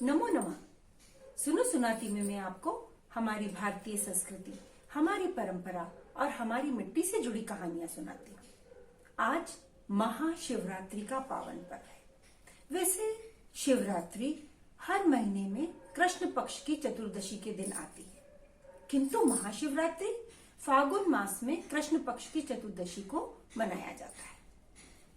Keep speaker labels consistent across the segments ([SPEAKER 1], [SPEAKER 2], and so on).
[SPEAKER 1] नमो नमः। सुनो सुनाती में मैं आपको हमारी भारतीय संस्कृति, हमारी परंपरा और हमारी मिट्टी से जुड़ी कहानियां सुनाती हूँ। आज महाशिवरात्रि का पावन पर्व है। वैसे शिवरात्रि हर महीने में कृष्ण पक्ष की चतुर्दशी के दिन आती है, किंतु महाशिवरात्रि फागुन मास में कृष्ण पक्ष की चतुर्दशी को मनाया जाता है।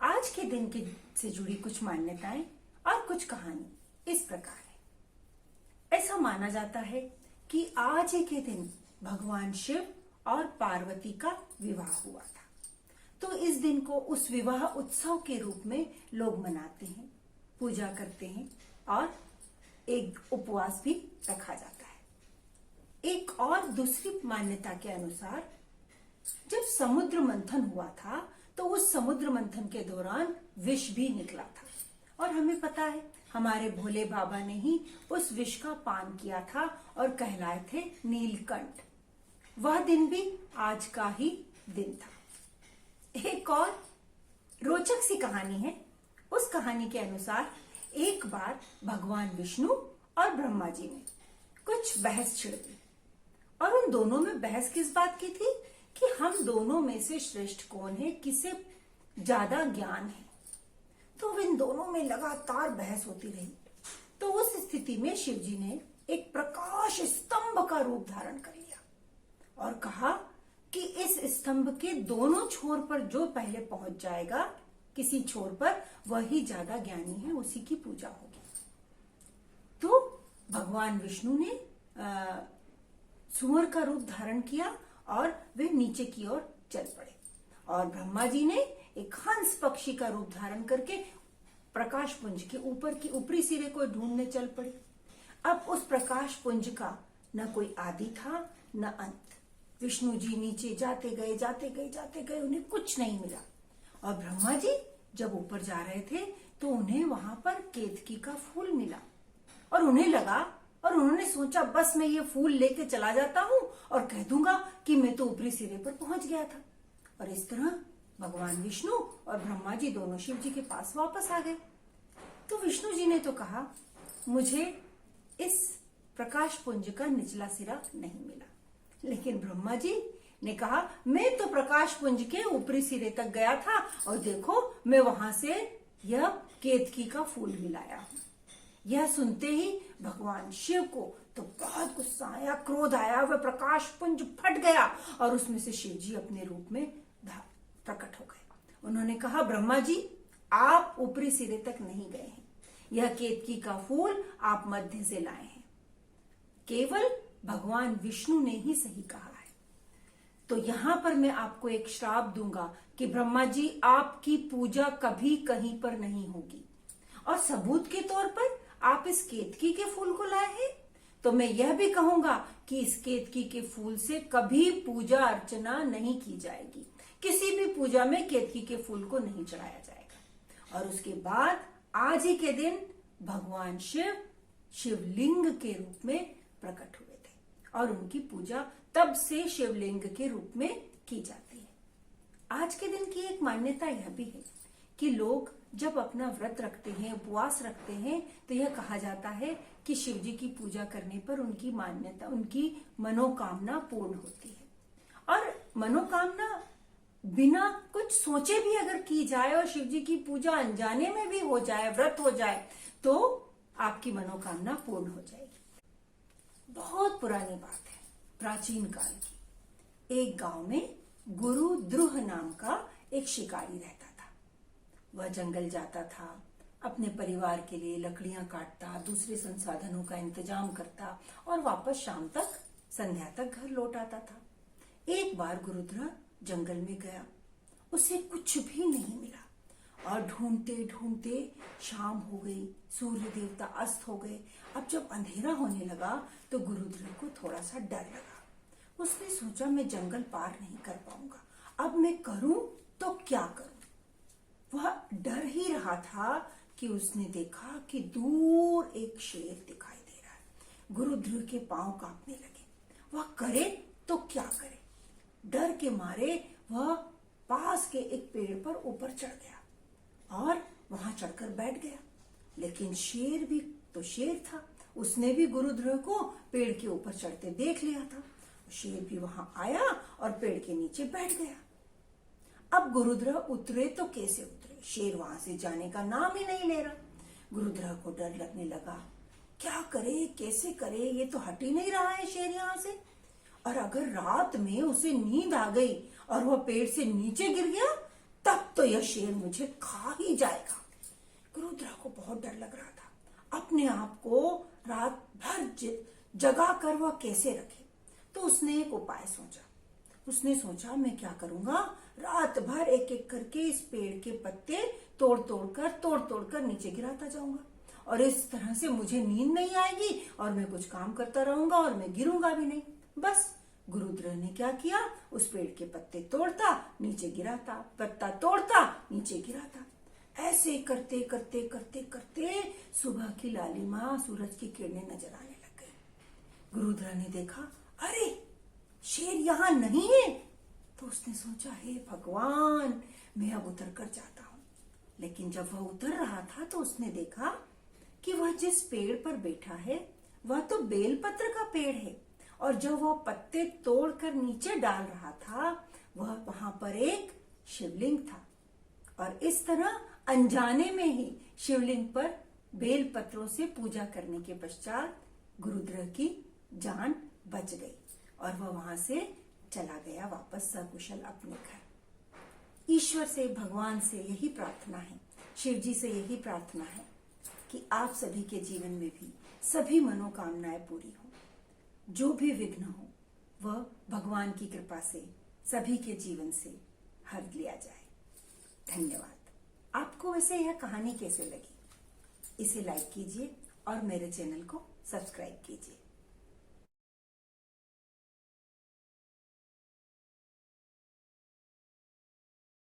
[SPEAKER 1] आज के दिन से जुड़ी कुछ मान्यताएं और कुछ कहानी इस प्रकार है। ऐसा माना जाता है कि आज ही के दिन भगवान शिव और पार्वती का विवाह हुआ था, तो इस दिन को उस विवाह उत्सव के रूप में लोग मनाते हैं, पूजा करते हैं और एक उपवास भी रखा जाता है। एक और दूसरी मान्यता के अनुसार जब समुद्र मंथन हुआ था तो उस समुद्र मंथन के दौरान विष भी निकला था, और हमें पता है हमारे भोले बाबा ने ही उस विष का पान किया था और कहलाए थे नीलकंठ। वह दिन भी आज का ही दिन था। एक और रोचक सी कहानी है। उस कहानी के अनुसार एक बार भगवान विष्णु और ब्रह्मा जी में कुछ बहस छिड़ गई, और उन दोनों में बहस किस बात की थी कि हम दोनों में से श्रेष्ठ कौन है, किसे ज्यादा ज्ञान है। तो इन दोनों में लगातार बहस होती रही। तो उस स्थिति में शिव जी ने एक प्रकाश स्तंभ का रूप धारण कर लिया और कहा कि इस स्तंभ के दोनों छोर पर जो पहले पहुंच जाएगा, किसी छोर पर, वही ज्यादा ज्ञानी है, उसी की पूजा होगी। तो भगवान विष्णु ने सुअर का रूप धारण किया और वे नीचे की ओर चल पड़े, और ब्रह्मा जी ने एक हंस पक्षी का रूप धारण करके प्रकाश पुंज के ऊपर की ऊपरी सिरे को ढूंढने चल पड़े। अब उस प्रकाश पुंज का न कोई आदि था न अंत। विष्णु जी नीचे जाते गए, उन्हें कुछ नहीं मिला। और ब्रह्मा जी जब ऊपर जा रहे थे तो उन्हें वहां पर केतकी का फूल मिला, और उन्हें लगा, और उन्होंने सोचा बस मैं ये फूल लेके चला जाता हूं और कह दूंगा कि मैं तो ऊपरी सिरे पर पहुंच गया था। और इस तरह भगवान विष्णु और ब्रह्मा जी दोनों शिव जी के पास वापस आ गए। तो विष्णु जी ने तो कहा मुझे इस प्रकाश पुंज का निचला सिरा नहीं मिला, लेकिन ब्रह्मा जी ने कहा मैं तो प्रकाश पुंज के ऊपरी सिरे तक गया था, और देखो मैं वहां से यह केतकी का फूल मिलाया हूं। यह सुनते ही भगवान शिव को तो बहुत गुस्सा आया, क्रोध आया। वह प्रकाश पुंज फट गया और उसमें से शिव जी अपने रूप में प्रकट हो गए। उन्होंने कहा ब्रह्मा जी आप ऊपरी सिरे तक नहीं गए हैं, यह केतकी का फूल आप मध्य से लाए हैं। केवल भगवान विष्णु ने ही सही कहा है। तो यहां पर मैं आपको एक श्राप दूंगा कि ब्रह्मा जी आपकी पूजा कभी कहीं पर नहीं होगी, और सबूत के तौर पर आप इस केतकी के फूल को लाए हैं, तो मैं यह भी कहूंगा कि इस केतकी के फूल से कभी पूजा अर्चना नहीं की जाएगी। किसी भी पूजा में केतकी के फूल को नहीं चढ़ाया जाएगा। और उसके बाद आज ही के दिन भगवान शिव शिवलिंग के रूप में प्रकट हुए थे, और उनकी पूजा तब से शिवलिंग के रूप में की जाती है। आज के दिन की एक मान्यता यह भी है कि लोग जब अपना व्रत रखते हैं, उपवास रखते हैं, तो यह कहा जाता है कि शिव जी की पूजा करने पर उनकी मान्यता, उनकी मनोकामना पूर्ण होती है। और मनोकामना बिना कुछ सोचे भी अगर की जाए और शिव जी की पूजा अनजाने में भी हो जाए, व्रत हो जाए, तो आपकी मनोकामना पूर्ण हो जाएगी। बहुत पुरानी बात है, प्राचीन काल की। एक गांव में गुरु द्रुह नाम का एक शिकारी रहता था। वह जंगल जाता था, अपने परिवार के लिए लकड़ियां काटता, दूसरे संसाधनों का इंतजाम करता, और वापस शाम तक, संध्या तक घर लौट आता था। एक बार गुरुद्रुह जंगल में गया, उसे कुछ भी नहीं मिला, और ढूंढते ढूंढते शाम हो गई, सूर्य देवता अस्त हो गए। अब जब अंधेरा होने लगा तो गुरुद्रुह को थोड़ा सा डर लगा। उसने सोचा मैं जंगल पार नहीं कर पाऊंगा, अब मैं करूं तो क्या करूं। वह डर ही रहा था कि उसने देखा कि दूर एक शेर दिखाई दे रहा है। गुरुद्रुह के पांव कांपने लगे। वह करे तो क्या करे। डर के मारे वह पास के एक पेड़ पर ऊपर चढ़ गया और वहां चढ़कर बैठ गया लेकिन शेर भी तो शेर था, उसने भी गुरुद्रोह को पेड़ के ऊपर चढ़ते देख लिया था। शेर भी वहां आया और पेड़ के नीचे बैठ गया। अब गुरुद्रोह उतरे तो कैसे उतरे, शेर वहां से जाने का नाम ही नहीं ले रहा। गुरुद्रोह को डर लगने लगा, क्या करे कैसे करे, ये तो हट ही नहीं रहा है शेर यहाँ से। और अगर रात में उसे नींद आ गई और वह पेड़ से नीचे गिर गया तब तो यह शेर मुझे खा ही जाएगा। गुरुद्रोह को बहुत डर लग रहा था, अपने आप को रात भर जगा कर वह कैसे रखे। तो उसने एक उपाय सोचा। उसने सोचा मैं क्या करूंगा, रात भर एक एक करके इस पेड़ के पत्ते तोड़ तोड़ कर नीचे गिराता जाऊंगा और इस तरह से मुझे नींद नहीं आएगी और मैं कुछ काम करता रहूंगा और मैं गिरूंगा भी नहीं। बस गुरुद्रोह ने क्या किया, उस पेड़ के पत्ते तोड़ता नीचे गिराता, पत्ता तोड़ता नीचे गिराता। ऐसे करते करते करते करते सुबह की लालिमा सूरज की किरणें नजर आने लग गई। गुरुद्रोह ने देखा, अरे शेर यहाँ नहीं है। तो उसने सोचा, हे भगवान, मैं अब उतर कर जाता हूं। लेकिन जब वह उतर रहा था तो उसने देखा कि वह जिस पेड़ पर बैठा है वह तो बेलपत्र का पेड़ है और जब वह पत्ते तोड़कर नीचे डाल रहा था वह वहां पर एक शिवलिंग था। और इस तरह अनजाने में ही शिवलिंग पर बेलपत्रों से पूजा करने के पश्चात गुरुद्रोह की जान बच गई और वह वहां से चला गया वापस सकुशल अपने घर। ईश्वर से, भगवान से यही प्रार्थना है, शिव जी से यही प्रार्थना है कि आप सभी के जीवन में भी सभी मनोकामनाएं पूरी हो, जो भी विघ्न हो वह भगवान की कृपा से सभी के जीवन से हर लिया जाए। धन्यवाद। आपको वैसे यह कहानी कैसे लगी, इसे लाइक कीजिए और मेरे चैनल को सब्सक्राइब कीजिए।